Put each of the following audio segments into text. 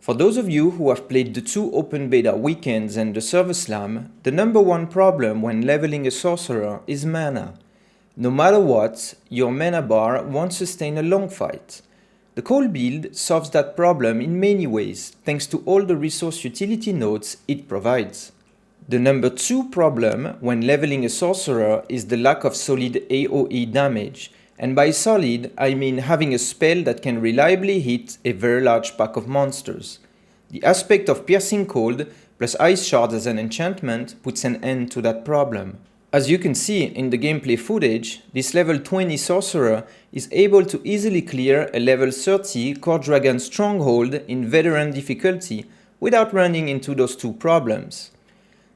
For those of you who have played the 2 open beta weekends and the server slam, the number one problem when leveling a sorcerer is mana. No matter what, your mana bar won't sustain a long fight. The cold build solves that problem in many ways, thanks to all the resource utility nodes it provides. The number 2 problem when leveling a sorcerer is the lack of solid AoE damage, and by solid I mean having a spell that can reliably hit a very large pack of monsters. The aspect of piercing cold plus ice shards as an enchantment puts an end to that problem. As you can see in the gameplay footage, this level 20 sorcerer is able to easily clear a level 30 core dragon stronghold in veteran difficulty without running into those 2 problems.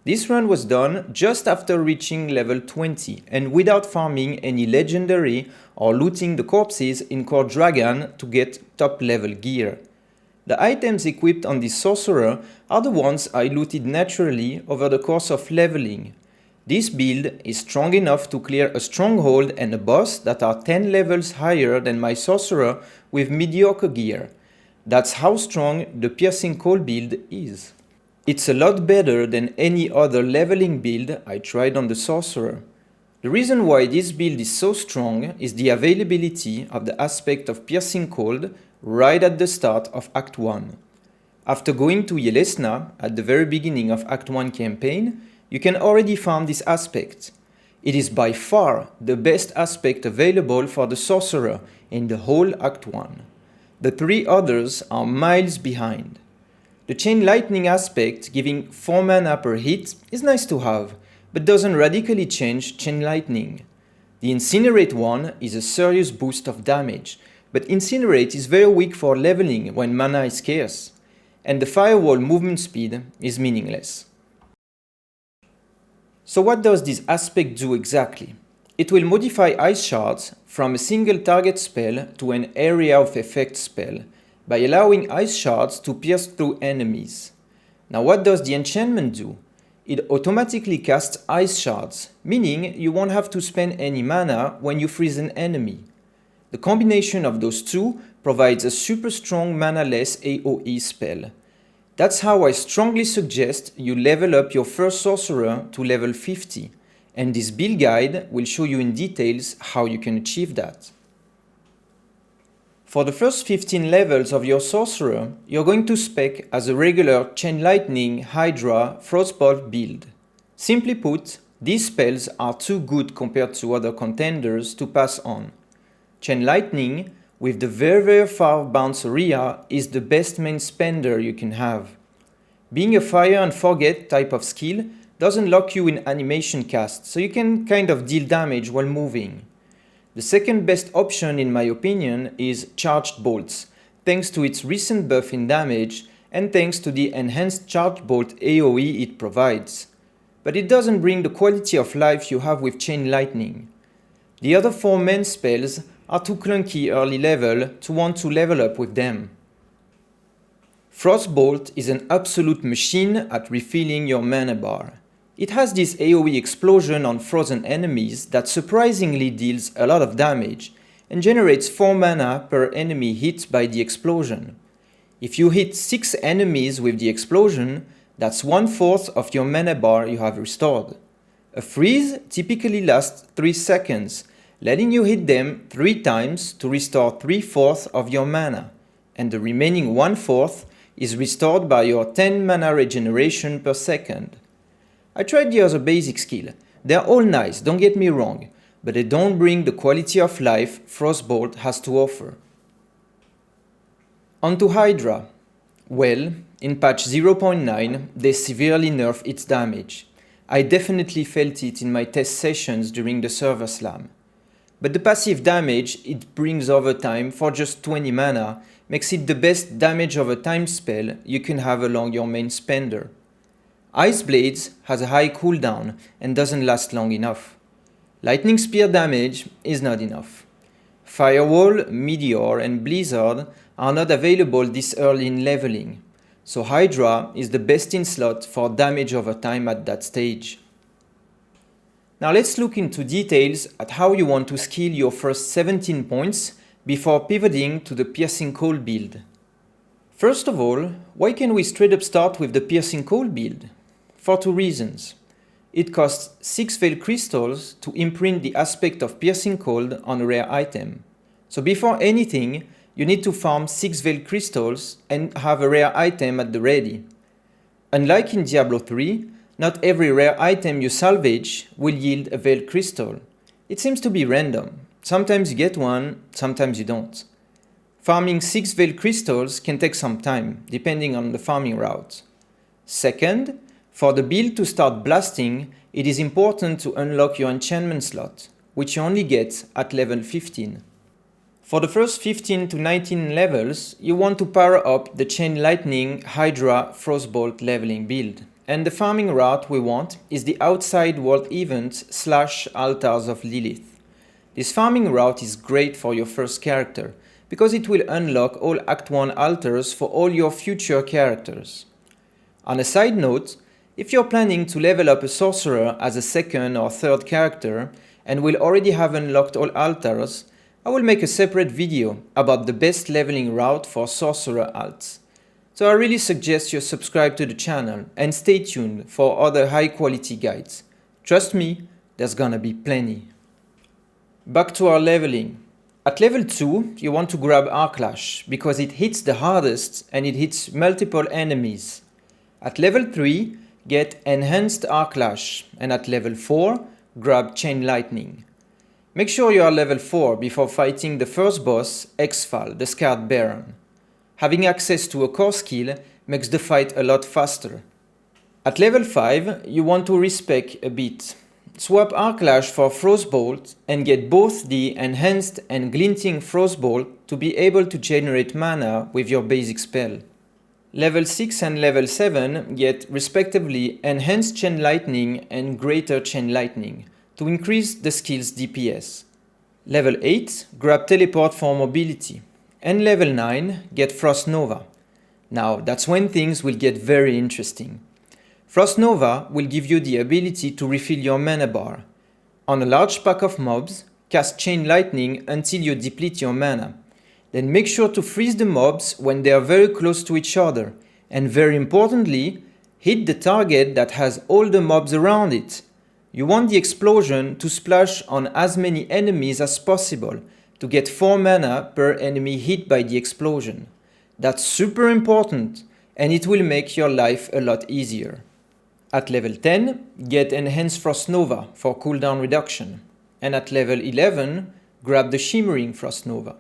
This run was done just after reaching level 20 and without farming any legendary or looting the corpses in core dragon to get top level gear. The items equipped on this sorcerer are the ones I looted naturally over the course of leveling. This build is strong enough to clear a stronghold and a boss that are 10 levels higher than my sorcerer with mediocre gear. That's how strong the piercing cold build is. It's a lot better than any other leveling build I tried on the sorcerer. The reason why this build is so strong is the availability of the aspect of piercing cold right at the start of Act 1. After going to Yelesna at the very beginning of Act 1 campaign, you can already farm this aspect. It is by far the best aspect available for the sorcerer in the whole Act 1. The 3 others are miles behind. The Chain Lightning aspect, giving 4 mana per hit, is nice to have, but doesn't radically change Chain Lightning. The Incinerate one is a serious boost of damage, but Incinerate is very weak for leveling when mana is scarce, and the Firewall movement speed is meaningless. So what does this aspect do exactly? It will modify Ice Shards from a single target spell to an area of effect spell, by allowing Ice Shards to pierce through enemies. Now what does the enchantment do? It automatically casts Ice Shards, meaning you won't have to spend any mana when you freeze an enemy. The combination of those 2 provides a super strong mana-less AoE spell. That's how I strongly suggest you level up your first sorcerer to level 50, and this build guide will show you in details how you can achieve that. For the first 15 levels of your sorcerer, you're going to spec as a regular Chain Lightning, Hydra, Frostbolt build. Simply put, these spells are too good compared to other contenders to pass on. Chain Lightning, with the very far bounce area, is the best main spender you can have. Being a fire and forget type of skill doesn't lock you in animation cast, so you can kind of deal damage while moving. The second best option in my opinion is Charged Bolts, thanks to its recent buff in damage and thanks to the enhanced Charged Bolt AoE it provides. But it doesn't bring the quality of life you have with Chain Lightning. The other 4 main spells are too clunky early level to want to level up with them. Frostbolt is an absolute machine at refilling your mana bar. It has this AoE explosion on frozen enemies that surprisingly deals a lot of damage and generates 4 mana per enemy hit by the explosion. If you hit 6 enemies with the explosion, that's 1/4 of your mana bar you have restored. A freeze typically lasts 3 seconds, letting you hit them 3 times to restore 3/4 of your mana, and the remaining 1/4 is restored by your 10 mana regeneration per second. I tried the other basic skill. They're all nice, don't get me wrong, but they don't bring the quality of life Frostbolt has to offer. On to Hydra. Well, in patch 0.9, they severely nerfed its damage. I definitely felt it in my test sessions during the server slam. But the passive damage it brings over time for just 20 mana makes it the best damage over time spell you can have along your main spender. Ice Blades has a high cooldown and doesn't last long enough. Lightning Spear damage is not enough. Firewall, Meteor and Blizzard are not available this early in leveling, so Hydra is the best in slot for damage over time at that stage. Now let's look into details at how you want to skill your first 17 points before pivoting to the Piercing Cold build. First of all, why can we straight up start with the Piercing Cold build? For two reasons. It costs 6 Veil Crystals to imprint the aspect of Piercing Cold on a rare item. So before anything, you need to farm 6 Veil Crystals and have a rare item at the ready. Unlike in Diablo 3, not every rare item you salvage will yield a Veil Crystal. It seems to be random. Sometimes you get one, sometimes you don't. Farming 6 Veil Crystals can take some time, depending on the farming route. Second, for the build to start blasting, it is important to unlock your enchantment slot, which you only get at level 15. For the first 15 to 19 levels, you want to power up the Chain Lightning Hydra Frostbolt leveling build. And the farming route we want is the Outside World Event / Altars of Lilith. This farming route is great for your first character, because it will unlock all Act 1 altars for all your future characters. On a side note, if you're planning to level up a Sorcerer as a second or third character and will already have unlocked all altars, I will make a separate video about the best leveling route for Sorcerer alts. So I really suggest you subscribe to the channel and stay tuned for other high quality guides. Trust me, there's gonna be plenty. Back to our leveling. At level 2, you want to grab Arclash because it hits the hardest and it hits multiple enemies. At level 3, get Enhanced Arclash, and at level 4, grab Chain Lightning. Make sure you are level 4 before fighting the first boss, Exfal, the Scarred Baron. Having access to a core skill makes the fight a lot faster. At level 5, you want to respec a bit. Swap Arclash for Frostbolt and get both the Enhanced and Glinting Frostbolt to be able to generate mana with your basic spell. Level 6 and level 7 get respectively Enhanced Chain Lightning and Greater Chain Lightning to increase the skill's DPS. Level 8 grab Teleport for mobility. And level 9 get Frost Nova. Now that's when things will get very interesting. Frost Nova will give you the ability to refill your mana bar. On a large pack of mobs, cast Chain Lightning until you deplete your mana. Then make sure to freeze the mobs when they are very close to each other, and very importantly, hit the target that has all the mobs around it. You want the explosion to splash on as many enemies as possible to get 4 mana per enemy hit by the explosion. That's super important, and it will make your life a lot easier. At level 10, get Enhanced Frost Nova for cooldown reduction, and at level 11, grab the Shimmering Frost Nova.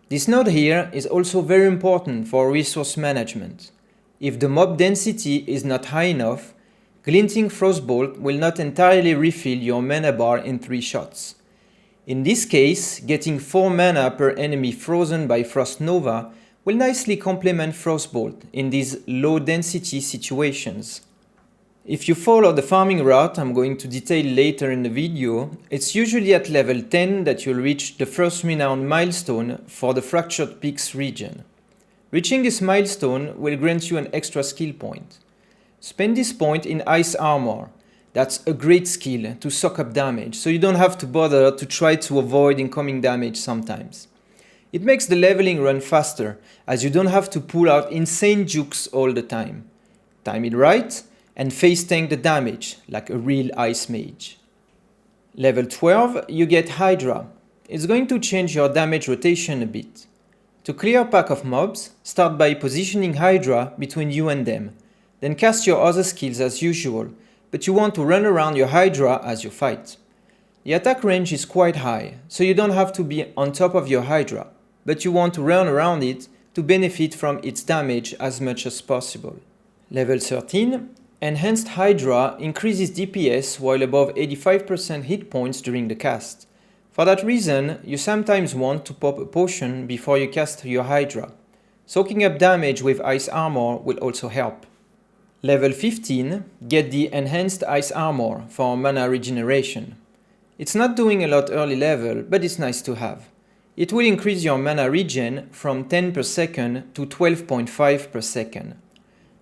This node here is also very important for resource management. If the mob density is not high enough, Glinting Frostbolt will not entirely refill your mana bar in 3 shots. In this case, getting 4 mana per enemy frozen by Frost Nova will nicely complement Frostbolt in these low density situations. If you follow the farming route I'm going to detail later in the video, it's usually at level 10 that you'll reach the first renowned milestone for the Fractured Peaks region. Reaching this milestone will grant you an extra skill point. Spend this point in Ice Armor. That's a great skill to soak up damage, so you don't have to bother to try to avoid incoming damage sometimes. It makes the leveling run faster, as you don't have to pull out insane jukes all the time. Time it right, and face tank the damage, like a real ice mage. Level 12, you get Hydra. It's going to change your damage rotation a bit. To clear a pack of mobs, start by positioning Hydra between you and them. Then cast your other skills as usual, but you want to run around your Hydra as you fight. The attack range is quite high, so you don't have to be on top of your Hydra, but you want to run around it to benefit from its damage as much as possible. Level 13, Enhanced Hydra increases DPS while above 85% hit points during the cast. For that reason, you sometimes want to pop a potion before you cast your Hydra. Soaking up damage with Ice Armor will also help. Level 15, get the Enhanced Ice Armor for mana regeneration. It's not doing a lot early level, but it's nice to have. It will increase your mana regen from 10 per second to 12.5 per second.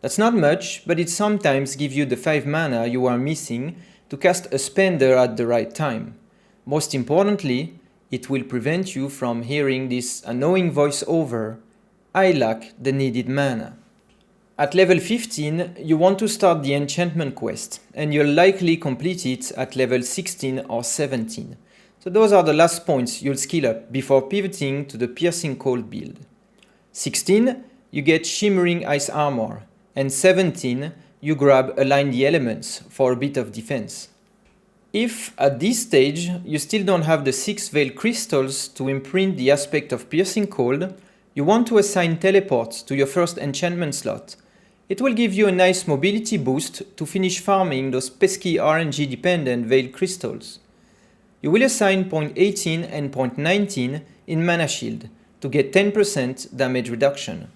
That's not much, but it sometimes gives you the 5 mana you are missing to cast a spender at the right time. Most importantly, it will prevent you from hearing this annoying voiceover, I lack the needed mana. At level 15, you want to start the enchantment quest, and you'll likely complete it at level 16 or 17. So those are the last points you'll skill up before pivoting to the Piercing Cold build. 16, you get Shimmering Ice Armor, and 17, you grab Align the Elements for a bit of defense. If, at this stage, you still don't have the 6 Veil Crystals to imprint the aspect of Piercing Cold, you want to assign Teleport to your first enchantment slot. It will give you a nice mobility boost to finish farming those pesky RNG dependent Veil Crystals. You will assign point 18 and point 19 in Mana Shield to get 10% damage reduction.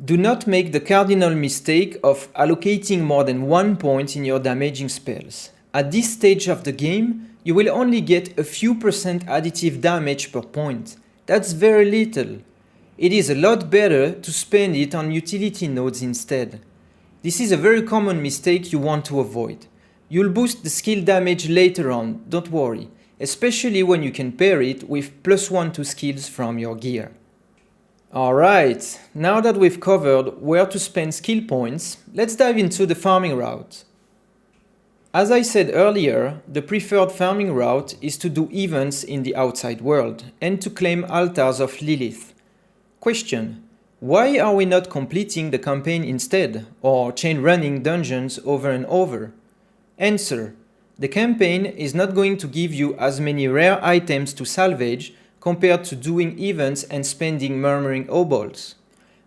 Do not make the cardinal mistake of allocating more than 1 point in your damaging spells. At this stage of the game, you will only get a few percent additive damage per point. That's very little. It is a lot better to spend it on utility nodes instead. This is a very common mistake you want to avoid. You'll boost the skill damage later on, don't worry, especially when you can pair it with +1 to skills from your gear. Alright, now that we've covered where to spend skill points, let's dive into the farming route. As I said earlier, the preferred farming route is to do events in the outside world and to claim altars of Lilith. Question: why are we not completing the campaign instead, or chain running dungeons over and over? Answer: the campaign is not going to give you as many rare items to salvage compared to doing events and spending Murmuring Obols.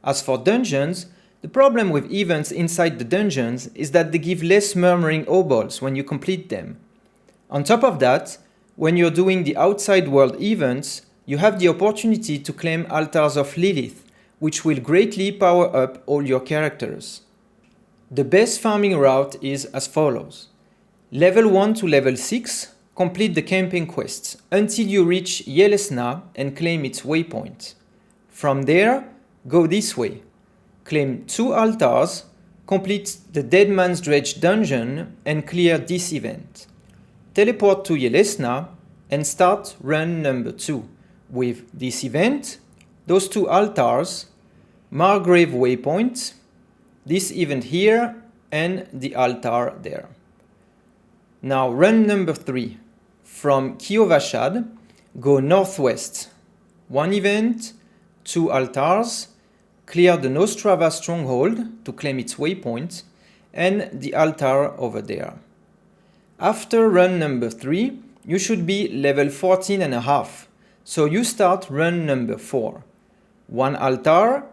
As for dungeons, the problem with events inside the dungeons is that they give less Murmuring Obols when you complete them. On top of that, when you're doing the outside world events, you have the opportunity to claim altars of Lilith, which will greatly power up all your characters. The best farming route is as follows. Level 1 to level 6, complete the campaign quests until you reach Yelesna and claim its waypoint. From there, go this way. Claim 2 altars, complete the Dead Man's Dredge dungeon and clear this event. Teleport to Yelesna and start run number 2. With this event, those 2 altars, Margrave waypoint, this event here, and the altar there. Now run number 3. From Kiovashad, go northwest. 1 event, 2 altars, clear the Nostrava stronghold to claim its waypoint, and the altar over there. After run number 3, you should be level 14 and a half. So you start run number 4. 1 altar,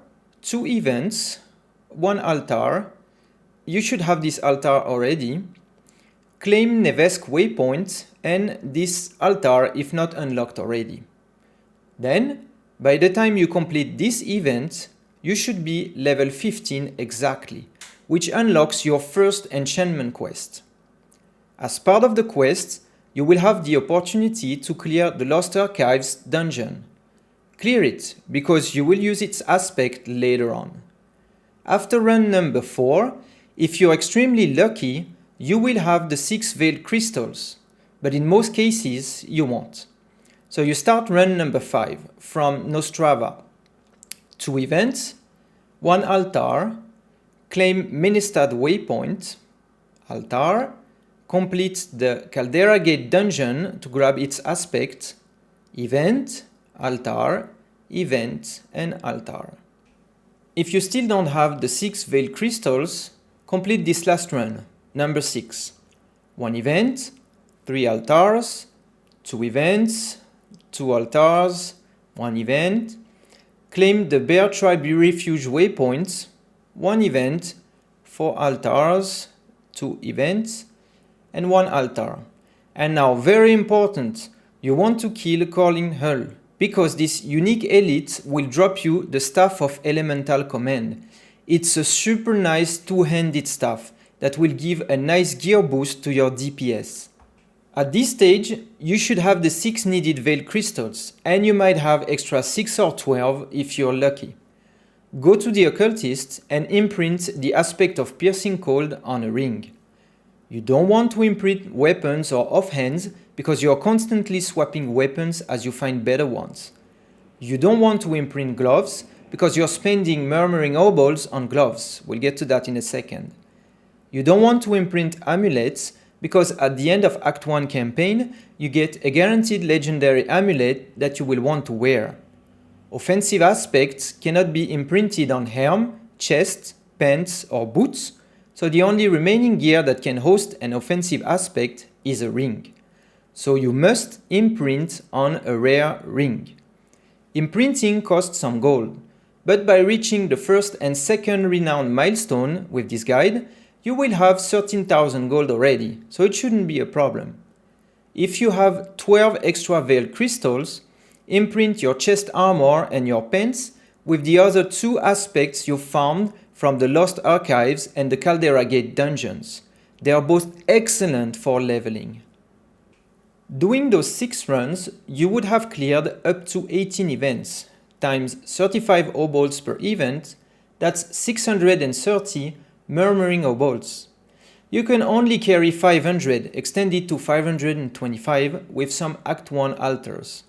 2 events, 1 altar. You should have this altar already. Claim Nevesk waypoint and this altar if not unlocked already. Then, by the time you complete this event, you should be level 15 exactly, which unlocks your first enchantment quest. As part of the quest, you will have the opportunity to clear the Lost Archives dungeon. Clear it, because you will use its aspect later on. After run number 4, if you're extremely lucky, you will have the 6 Veil Crystals, but in most cases you won't. So you start run number 5 from Nostrava. 2 events, 1 altar, claim Menestad waypoint, altar, complete the Caldera Gate dungeon to grab its aspect, event, altar, event, and altar. If you still don't have the 6 Veil Crystals, complete this last run, number 6. 1 event, 3 altars, 2 events, 2 altars, 1 event, claim the Bear Tribe Refuge waypoints, 1 event, 4 altars, 2 events, and 1 altar. And now, very important, you want to kill Corlin Hull, because this unique elite will drop you the Staff of Elemental Command. It's a super nice 2-handed staff that will give a nice gear boost to your DPS. At this stage, you should have the 6 needed Veil Crystals, and you might have extra 6 or 12 if you're lucky. Go to the Occultist and imprint the aspect of Piercing Cold on a ring. You don't want to imprint weapons or offhands because you're constantly swapping weapons as you find better ones. You don't want to imprint gloves because you're spending Murmuring Obols on gloves. We'll get to that in a second. You don't want to imprint amulets because at the end of Act 1 campaign, you get a guaranteed legendary amulet that you will want to wear. Offensive aspects cannot be imprinted on helm, chest, pants or boots, so the only remaining gear that can host an offensive aspect is a ring. So you must imprint on a rare ring. Imprinting costs some gold, but by reaching the first and second renown milestone with this guide, you will have 13,000 gold already, so it shouldn't be a problem. If you have 12 extra veiled crystals, imprint your chest armor and your pants with the other 2 aspects you found from the Lost Archives and the Caldera Gate dungeons. They are both excellent for leveling. Doing those 6 runs, you would have cleared up to 18 events, times 35 obols per event, that's 630 Murmuring Obols. You can only carry 500, extended to 525 with some Act 1 altars.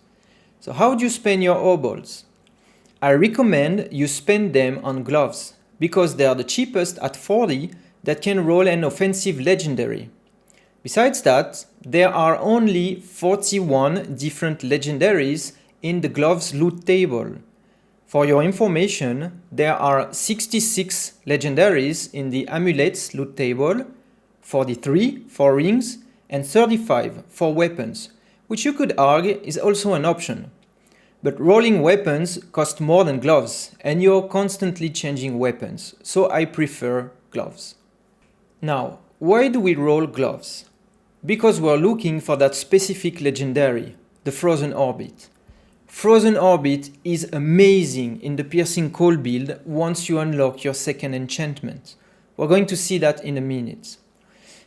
So how do you spend your obols? I recommend you spend them on gloves, because they are the cheapest at 40 that can roll an offensive legendary. Besides that, there are only 41 different legendaries in the gloves loot table. For your information, there are 66 legendaries in the amulets loot table, 43 for rings and 35 for weapons, which you could argue is also an option. But rolling weapons cost more than gloves and you're constantly changing weapons, so I prefer gloves. Now, why do we roll gloves? Because we're looking for that specific legendary, the Frozen Orbit. Frozen Orbit is amazing in the Piercing Cold build once you unlock your second enchantment. We're going to see that in a minute.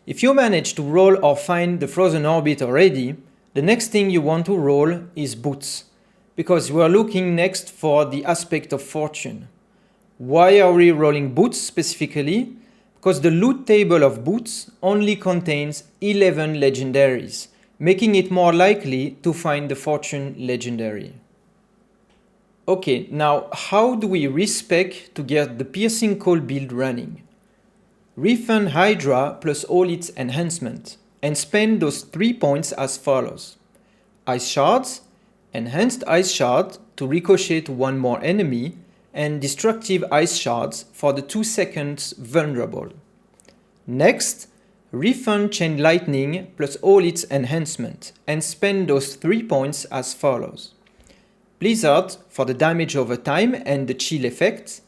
If you manage to roll or find the Frozen Orbit already, the next thing you want to roll is boots, because we are looking next for the aspect of fortune. Why are we rolling boots specifically? Because the loot table of boots only contains 11 legendaries, making it more likely to find the fortune legendary. Okay, now how do we respec to get the Piercing Cold build running? Refund Hydra plus all its enhancement and spend those 3 points as follows. Ice Shards, Enhanced Ice Shard to ricochet to one more enemy, and Destructive Ice Shards for the 2 seconds vulnerable. Next, refund Chain Lightning plus all its enhancement and spend those 3 points as follows. Blizzard for the damage over time and the chill effect,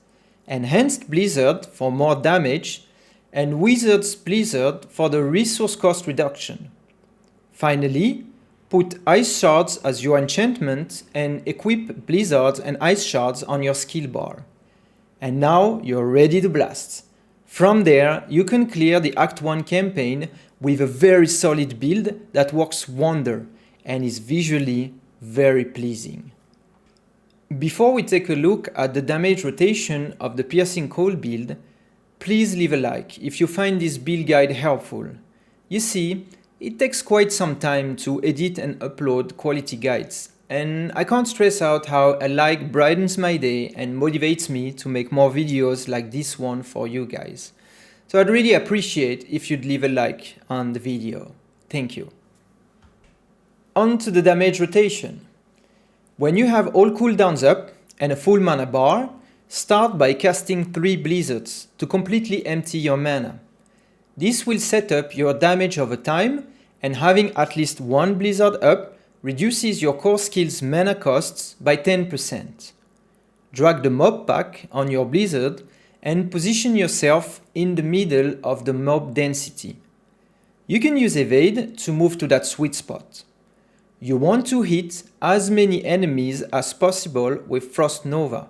Enhanced Blizzard for more damage, and Wizard's Blizzard for the resource cost reduction. Finally, put Ice Shards as your enchantment and equip Blizzards and Ice Shards on your skill bar. And now you're ready to blast. From there, you can clear the Act 1 campaign with a very solid build that works wonder and is visually very pleasing. Before we take a look at the damage rotation of the Piercing Cold build, please leave a like if you find this build guide helpful. You see, it takes quite some time to edit and upload quality guides, and I can't stress out how a like brightens my day and motivates me to make more videos like this one for you guys. So I'd really appreciate if you'd leave a like on the video. Thank you. On to the damage rotation. When you have all cooldowns up and a full mana bar, start by casting 3 blizzards to completely empty your mana. This will set up your damage over time, and having at least 1 blizzard up reduces your core skill's mana costs by 10%. Drag the mob pack on your blizzard and position yourself in the middle of the mob density. You can use evade to move to that sweet spot. You want to hit as many enemies as possible with Frost Nova.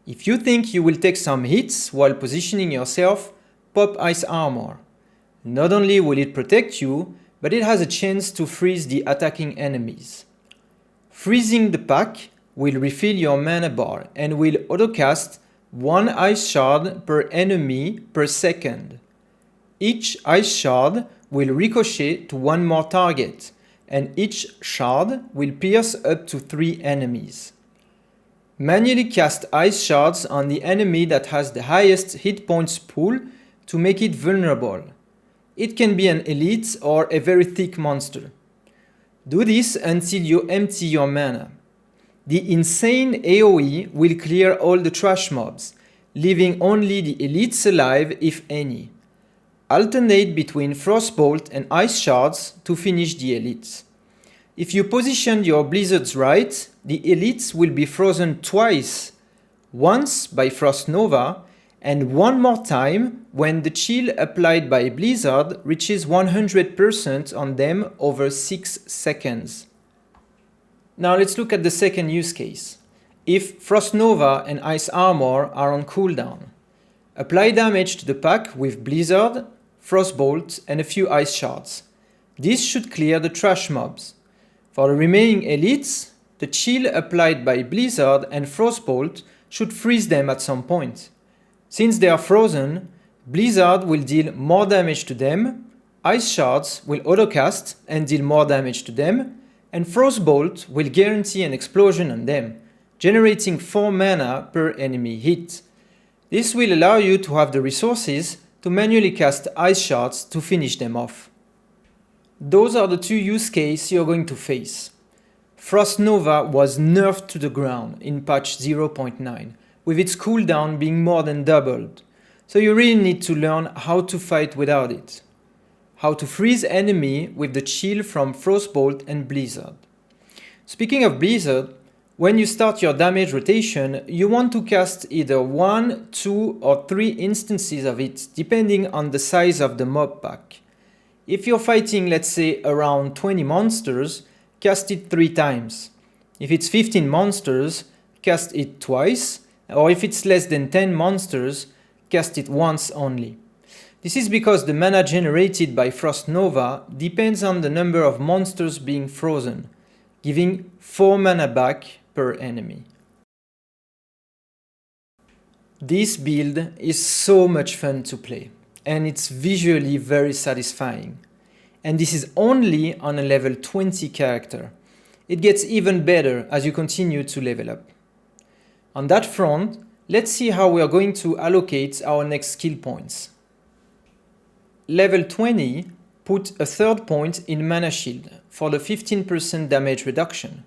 If you think you will take some hits while positioning yourself, pop Ice Armor. Not only will it protect you, but it has a chance to freeze the attacking enemies. Freezing the pack will refill your mana bar and will autocast 1 Ice Shard per enemy per second. Each Ice Shard will ricochet to 1 more target, and each shard will pierce up to 3 enemies. Manually cast ice shards on the enemy that has the highest hit points pool to make it vulnerable. It can be an elite or a very thick monster. Do this until you empty your mana. The insane AoE will clear all the trash mobs, leaving only the elites alive if any. Alternate between Frostbolt and Ice Shards to finish the elites. If you position your blizzards right, the elites will be frozen twice, once by Frost Nova and one more time when the chill applied by Blizzard reaches 100% on them over 6 seconds. Now let's look at the second use case. If Frost Nova and Ice Armor are on cooldown, apply damage to the pack with Blizzard, Frostbolt and a few Ice Shards. This should clear the trash mobs. For the remaining elites, the chill applied by Blizzard and Frostbolt should freeze them at some point. Since they are frozen, Blizzard will deal more damage to them, Ice Shards will autocast and deal more damage to them, and Frostbolt will guarantee an explosion on them, generating 4 mana per enemy hit. This will allow you to have the resources to manually cast Ice Shards to finish them off. Those are the two use cases you're going to face. Frost Nova was nerfed to the ground in patch 0.9, with its cooldown being more than doubled, so you really need to learn how to fight without it. How to freeze enemy with the chill from Frostbolt and Blizzard. Speaking of Blizzard, when you start your damage rotation, you want to cast either 1, 2 or 3 instances of it, depending on the size of the mob pack. If you're fighting, let's say, around 20 monsters, cast it 3 times. If it's 15 monsters, cast it twice, or if it's less than 10 monsters, cast it once only. This is because the mana generated by Frost Nova depends on the number of monsters being frozen, giving 4 mana back per enemy. This build is so much fun to play, and it's visually very satisfying. And this is only on a level 20 character. It gets even better as you continue to level up. On that front, let's see how we are going to allocate our next skill points. Level 20, put a third point in Mana Shield for the 15% damage reduction.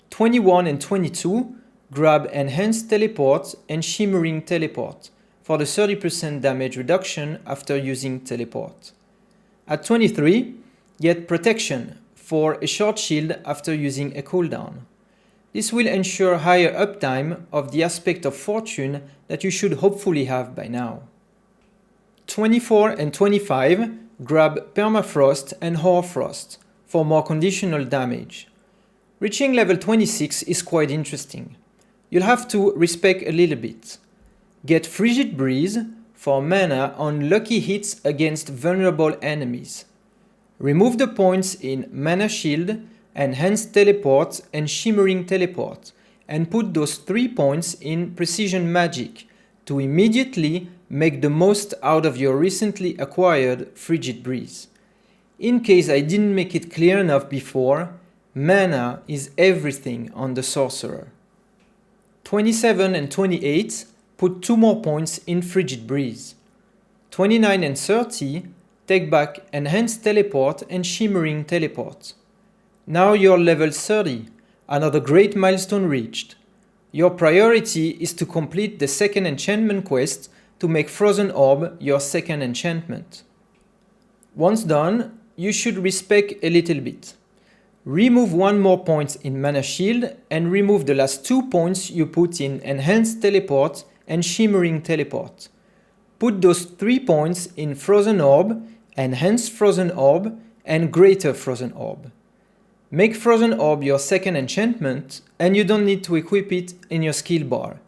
21 and 22, grab Enhanced Teleport and Shimmering Teleport for the 30% damage reduction after using Teleport. At 23, get Protection for a short shield after using a cooldown. This will ensure higher uptime of the aspect of Fortune that you should hopefully have by now. 24 and 25, grab Permafrost and Hoarfrost for more conditional damage. Reaching level 26 is quite interesting. You'll have to respec a little bit. Get Frigid Breeze for mana on lucky hits against vulnerable enemies. Remove the points in Mana Shield, Enhanced Teleport and Shimmering Teleport and put those 3 points in Precision Magic to immediately make the most out of your recently acquired Frigid Breeze. In case I didn't make it clear enough before, mana is everything on the Sorcerer. 27 and 28, put 2 more points in Frigid Breeze. 29 and 30, take back Enhanced Teleport and Shimmering Teleport. Now you're level 30, another great milestone reached. Your priority is to complete the second enchantment quest to make Frozen Orb your second enchantment. Once done, you should respec a little bit. Remove 1 more point in Mana Shield and remove the last 2 points you put in Enhanced Teleport and Shimmering Teleport. Put those 3 points in Frozen Orb, Enhanced Frozen Orb and Greater Frozen Orb. Make Frozen Orb your second enchantment and you don't need to equip it in your skill bar.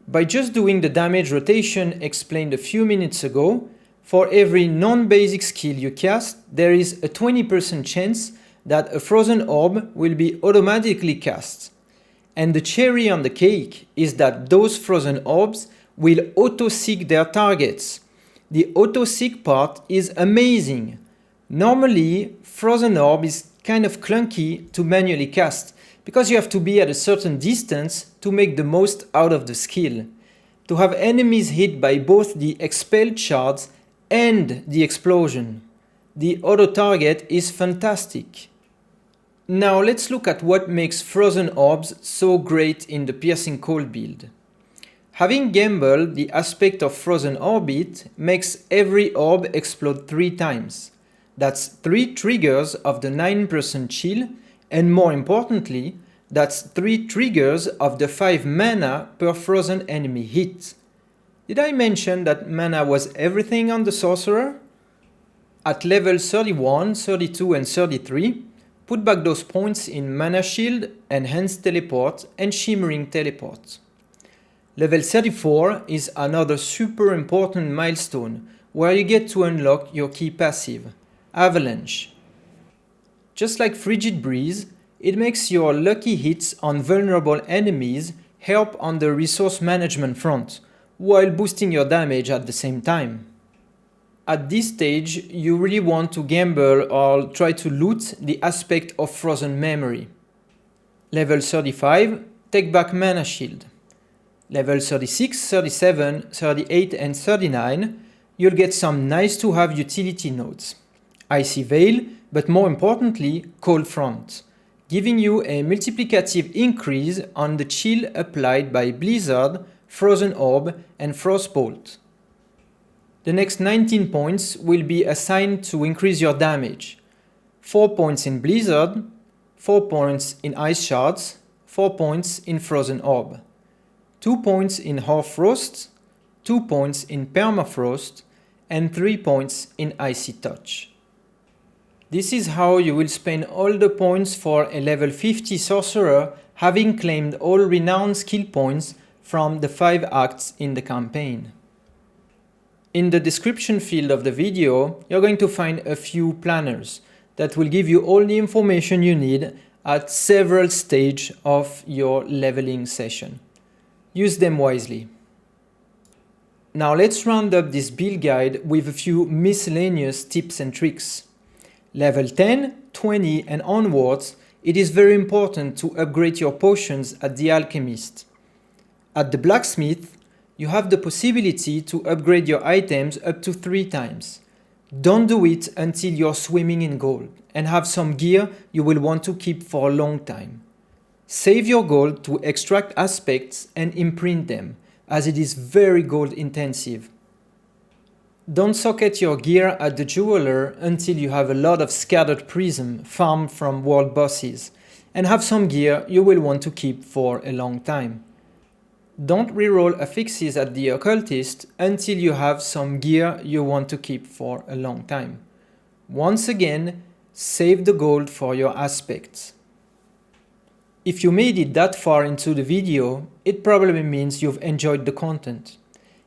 By just doing the damage rotation explained a few minutes ago, for every non-basic skill you cast, there is a 20% chance that a Frozen Orb will be automatically cast. And the cherry on the cake is that those Frozen Orbs will auto-seek their targets. The auto-seek part is amazing. Normally, Frozen Orb is kind of clunky to manually cast because you have to be at a certain distance to make the most out of the skill, to have enemies hit by both the expelled shards and the explosion. The auto-target is fantastic. Now let's look at what makes Frozen Orbs so great in the Piercing Cold build. Having gambled the aspect of Frozen Orbit makes every orb explode 3 times. That's 3 triggers of the 9% chill, and more importantly, that's 3 triggers of the 5 mana per frozen enemy hit. Did I mention that mana was everything on the Sorcerer? At level 31, 32 and 33, put back those points in Mana Shield, Enhanced Teleport and Shimmering Teleport. Level 34 is another super important milestone where you get to unlock your key passive, Avalanche. Just like Frigid Breeze, it makes your lucky hits on vulnerable enemies help on the resource management front, while boosting your damage at the same time. At this stage, you really want to gamble or try to loot the aspect of Frozen Memory. Level 35, take back Mana Shield. Level 36, 37, 38 and 39, you'll get some nice to have utility nodes. Icy Veil, but more importantly, Cold Front, giving you a multiplicative increase on the chill applied by Blizzard, Frozen Orb and Frostbolt. The next 19 points will be assigned to increase your damage. 4 points in Blizzard, 4 points in Ice Shards, 4 points in Frozen Orb. 2 points in Hoarfrost, 2 points in Permafrost, and 3 points in Icy Touch. This is how you will spend all the points for a level 50 Sorcerer, having claimed all renowned skill points from the 5 acts in the campaign. In the description field of the video, you're going to find a few planners that will give you all the information you need at several stages of your leveling session. Use them wisely. Now let's round up this build guide with a few miscellaneous tips and tricks. Level 10, 20 and onwards, it is very important to upgrade your potions at the Alchemist. At the Blacksmith, you have the possibility to upgrade your items up to 3 times. Don't do it until you're swimming in gold and have some gear you will want to keep for a long time. Save your gold to extract aspects and imprint them, as it is very gold intensive. Don't socket your gear at the jeweler until you have a lot of scattered prism farmed from world bosses, and have some gear you will want to keep for a long time. Don't reroll affixes at the Occultist until you have some gear you want to keep for a long time. Once again, save the gold for your aspects. If you made it that far into the video, it probably means you've enjoyed the content.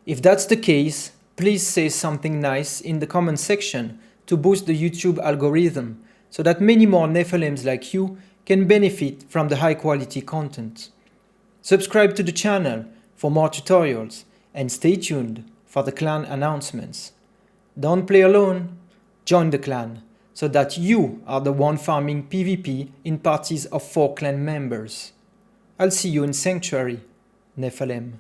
If that's the case, please say something nice in the comment section to boost the YouTube algorithm so that many more Nephilims like you can benefit from the high quality content. Subscribe to the channel for more tutorials and stay tuned for the clan announcements. Don't play alone, join the clan so that you are the one farming PvP in parties of 4 clan members. I'll see you in Sanctuary, Nephilim.